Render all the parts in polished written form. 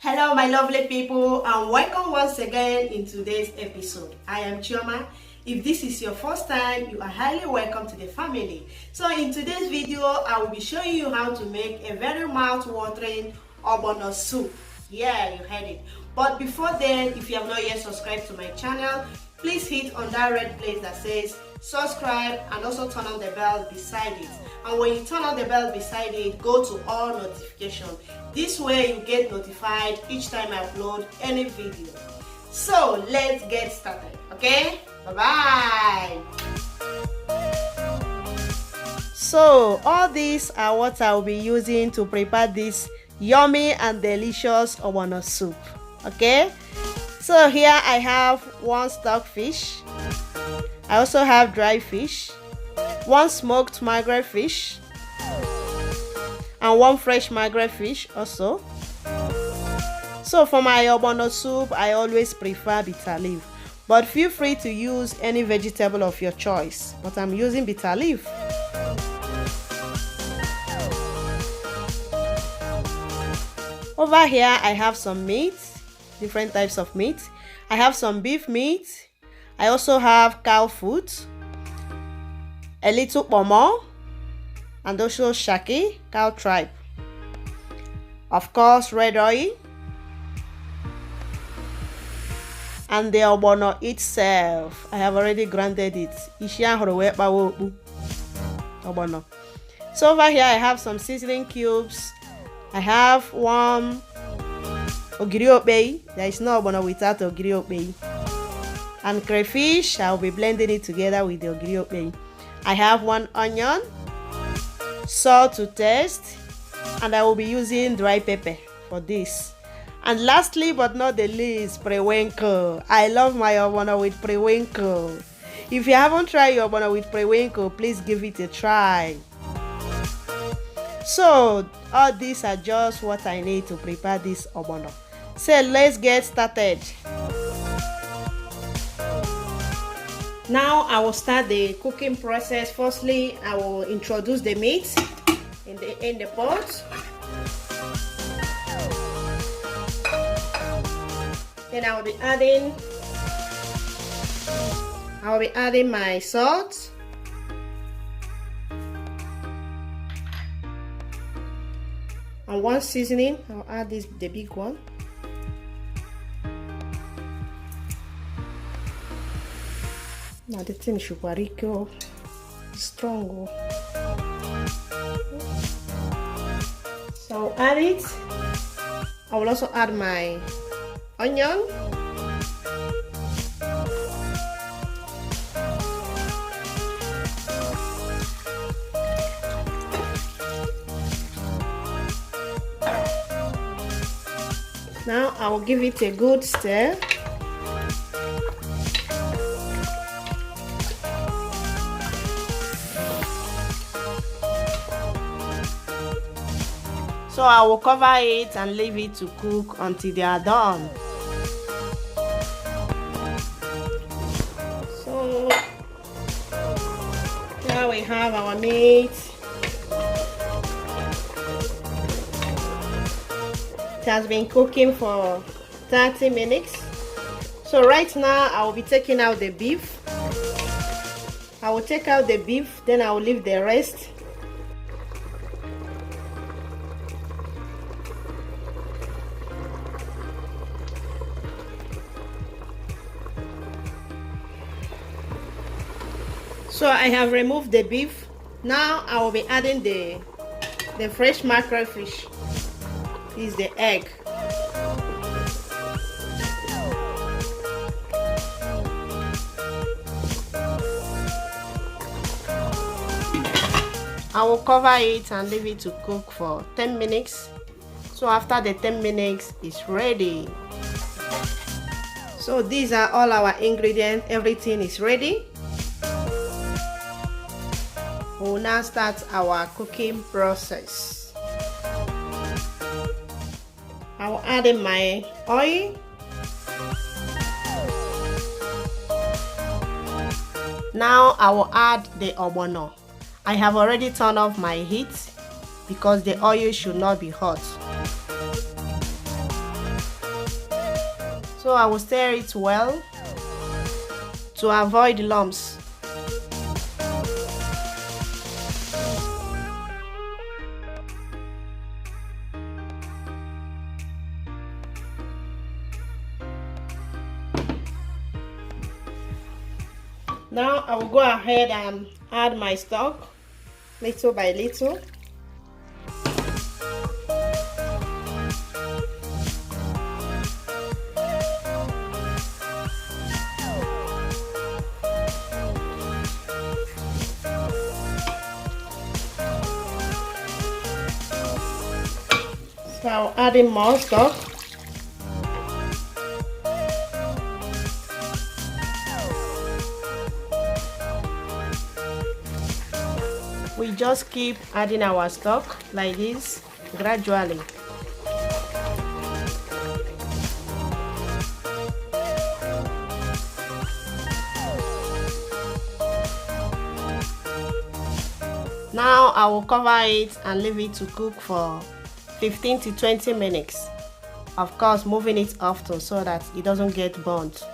Hello my lovely people, and welcome once again in today's episode. I am Chioma. If this is your first time, you are highly welcome to the family. So in today's video, I will be showing you how to make a very mouth-watering ogbono soup. Yeah, you heard it. But before then, if you have not yet subscribed to my channel, please hit on that red place that says subscribe and also turn on the bell beside it. And when you turn on the bell beside it, go to all notifications. This way you get notified each time I upload any video. So let's get started, okay? Bye-bye. So all these are what I will be using to prepare this yummy and delicious ogbono soup, okay? So here I have one stockfish. I also have dry fish, one smoked mackerel fish, and one fresh mackerel fish also. So for my ogbono soup, I always prefer bitter leaf, but feel free to use any vegetable of your choice, but I'm using bitter leaf. Over here I have some meat, different types of meat. I have some beef meat. I also have cow foot, a little pomo, and also shaki, cow tripe. Of course, red oil, and the ogbono itself. I have already grounded it. Ogbono. So over here I have some seasoning cubes. I have one Ogiri okpei. There is no ogbono without Ogiri okpei. And crayfish, I'll be blending it together with the Ogiri okpei. I have one onion, salt to taste, and I will be using dry pepper for this. And lastly but not the least, periwinkles. I love my ogbono with periwinkles. If you haven't tried your ogbono with periwinkles, please give it a try. So all these are just what I need to prepare this ogbono. So let's get started. Now I will start the cooking process. Firstly, I will introduce the meat in the pot. Then I will be adding my salt. And one seasoning, I'll add the big one. Now the thing should be strong. So I'll add it. I will also add my onion. Now I will give it a good stir. So I will cover it and leave it to cook until they are done. So now we have our meat. It has been cooking for 30 minutes. So right now I will be taking out the beef. I will take out the beef, then I will leave the rest. So I have removed the beef. Now I will be adding the fresh mackerel fish. This is the egg. I will cover it and leave it to cook for 10 minutes. So after the 10 minutes, it's ready. So these are all our ingredients. Everything is ready. We will now start our cooking process. I will add in my oil. Now I will add the ogbono. I have already turned off my heat because the oil should not be hot. So I will stir it well to avoid lumps. Now I will go ahead and add my stock little by little. So I'll add in more stock. We just keep adding our stock like this gradually. Now I will cover it and leave it to cook for 15 to 20 minutes. Of course, moving it often so that it doesn't get burnt.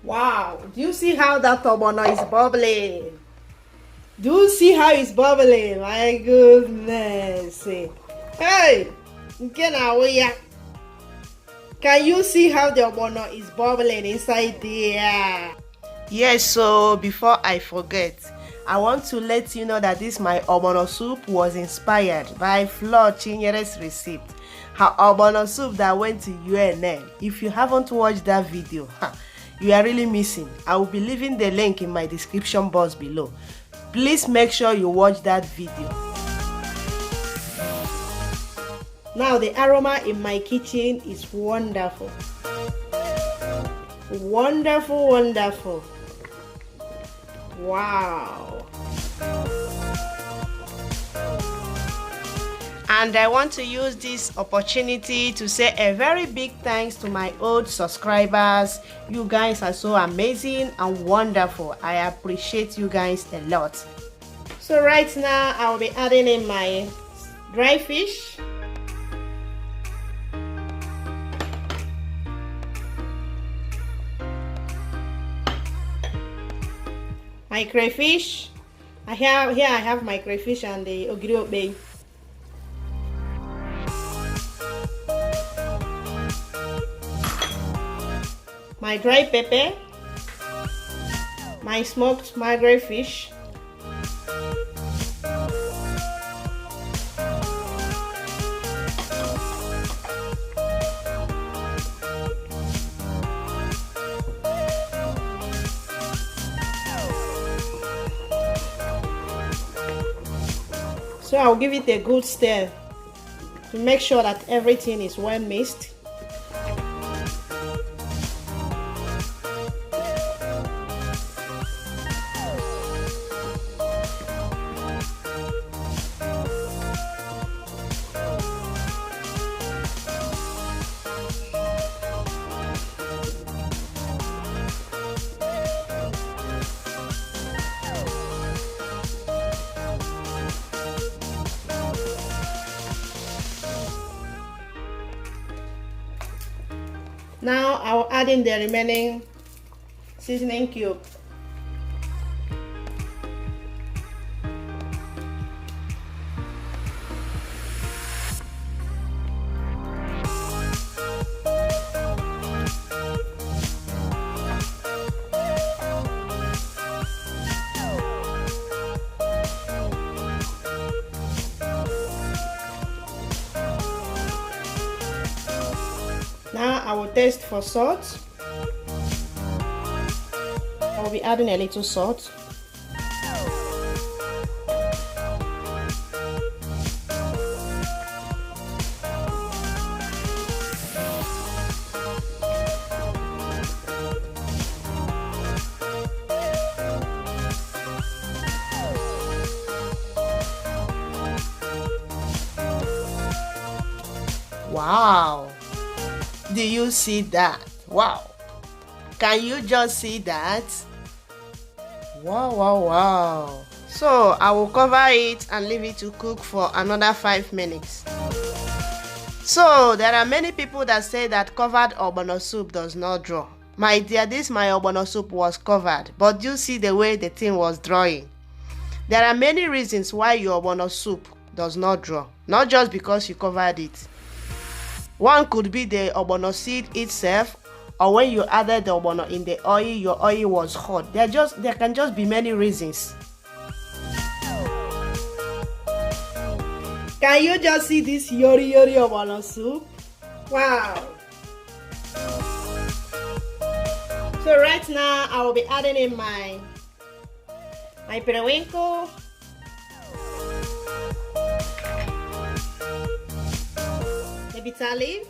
Wow, do you see how that ogbono is bubbling? Do you see how it's bubbling? My goodness. Hey, can you see how the ogbono is bubbling inside there? Yes, so before I forget, I want to let you know that this my ogbono soup was inspired by Flo Chinyere's recipe. Her ogbono soup that went to UNN. If you haven't watched that video, you are really missing. I will be leaving the link in my description box below. Please make sure you watch that video. Now the aroma in my kitchen is wonderful. Wonderful, wonderful. Wow. And I want to use this opportunity to say a very big thanks to my old subscribers. You guys are so amazing and wonderful. I appreciate you guys a lot. So right now I will be adding in my dry fish, my crayfish. I have my crayfish and the Ogiri okpei. My dry pepper, my smoked mackerel fish, so I'll give it a good stir to make sure that everything is well mixed. Now I will add in the remaining seasoning cube. Now I will taste for salt. I will be adding a little salt. Wow! Do you see that? Wow. Can you just see that? Wow, wow, wow. So I will cover it and leave it to cook for another 5 minutes. So there are many people that say that covered ogbono soup does not draw. My dear, this my ogbono soup was covered, but you see the way the thing was drawing. There are many reasons why your ogbono soup does not draw, not just because you covered it. One could be the ogbono seed itself, or when you added the ogbono in the oil, your oil was hot. There can just be many reasons. Can you just see this yori ogbono soup? Wow. So right now I will be adding in my periwinkle, the bitter leaf,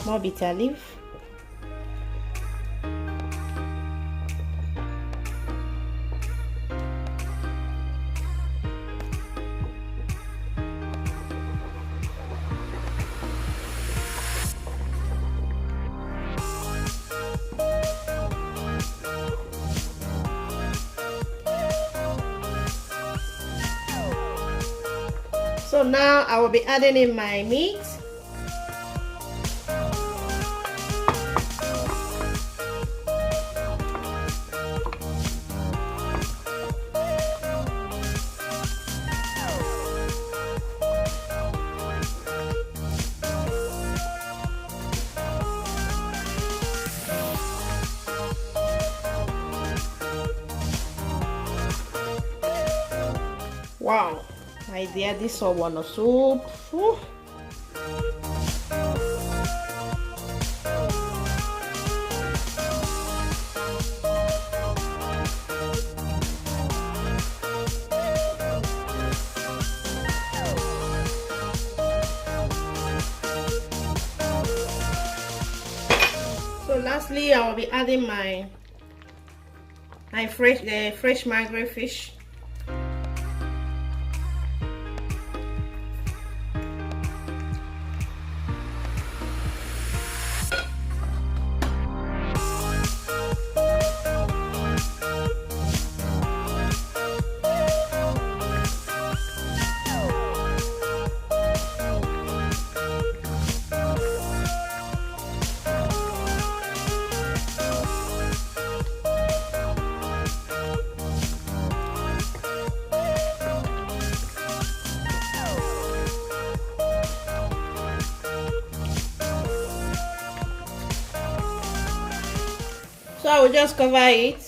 more bitter leaf, so now I will be adding in my meat. Wow, my dear, this ogbono soup. Whew. So lastly, I will be adding my fresh mackerel fish. So I will just cover it.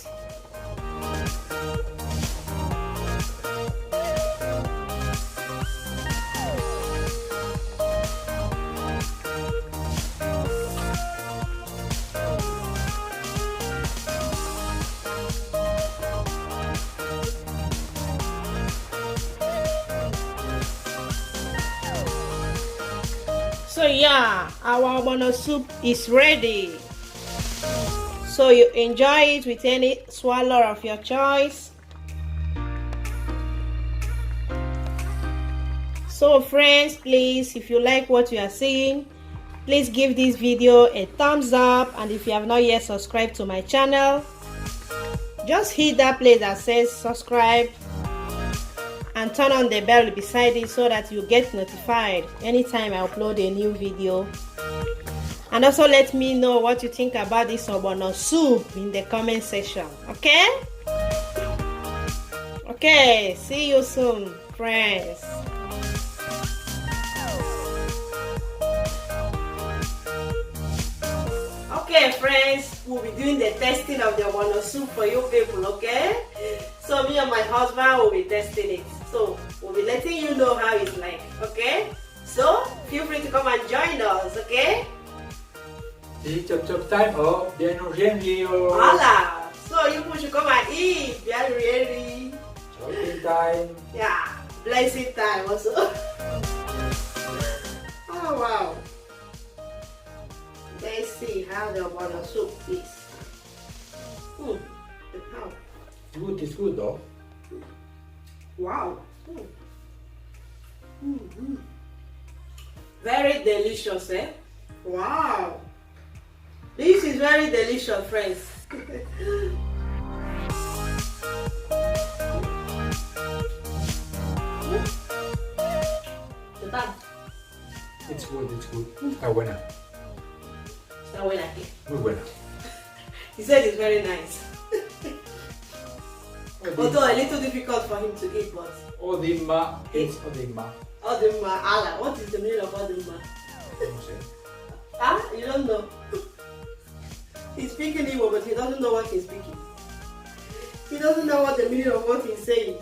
So yeah, our ogbono soup is ready. So you enjoy it with any swallow of your choice. So friends, please, if you like what you are seeing, please give this video a thumbs up, and if you have not yet subscribed to my channel, just hit that place that says subscribe and turn on the bell beside it so that you get notified anytime I upload a new video. And also let me know what you think about this ogbono soup in the comment section. Okay? Okay, see you soon, friends. Okay, friends, we'll be doing the testing of the ogbono soup for you people, okay? So me and my husband will be testing it. So we'll be letting you know how it's like, okay? So feel free to come and join us, okay? This is chop time or bien urgently. Hola! So you should come and eat. Very ready. Chopping time. Yeah, blessed time also. Oh wow. Let's see how the ogbono soup is. The cow. It's good though. Wow. Very delicious, eh? Wow. This is very delicious, friends. It's good, it's good. Está buena. Está buena aquí. Muy buena. He said it's very nice. Although a little difficult for him to eat, but Odima, it's Odima. Odima, Allah. What is the meaning of Odima? No sé. Ah, you don't know. He's speaking Igbo, but he doesn't know what he's speaking. He doesn't know what the meaning of what he's saying.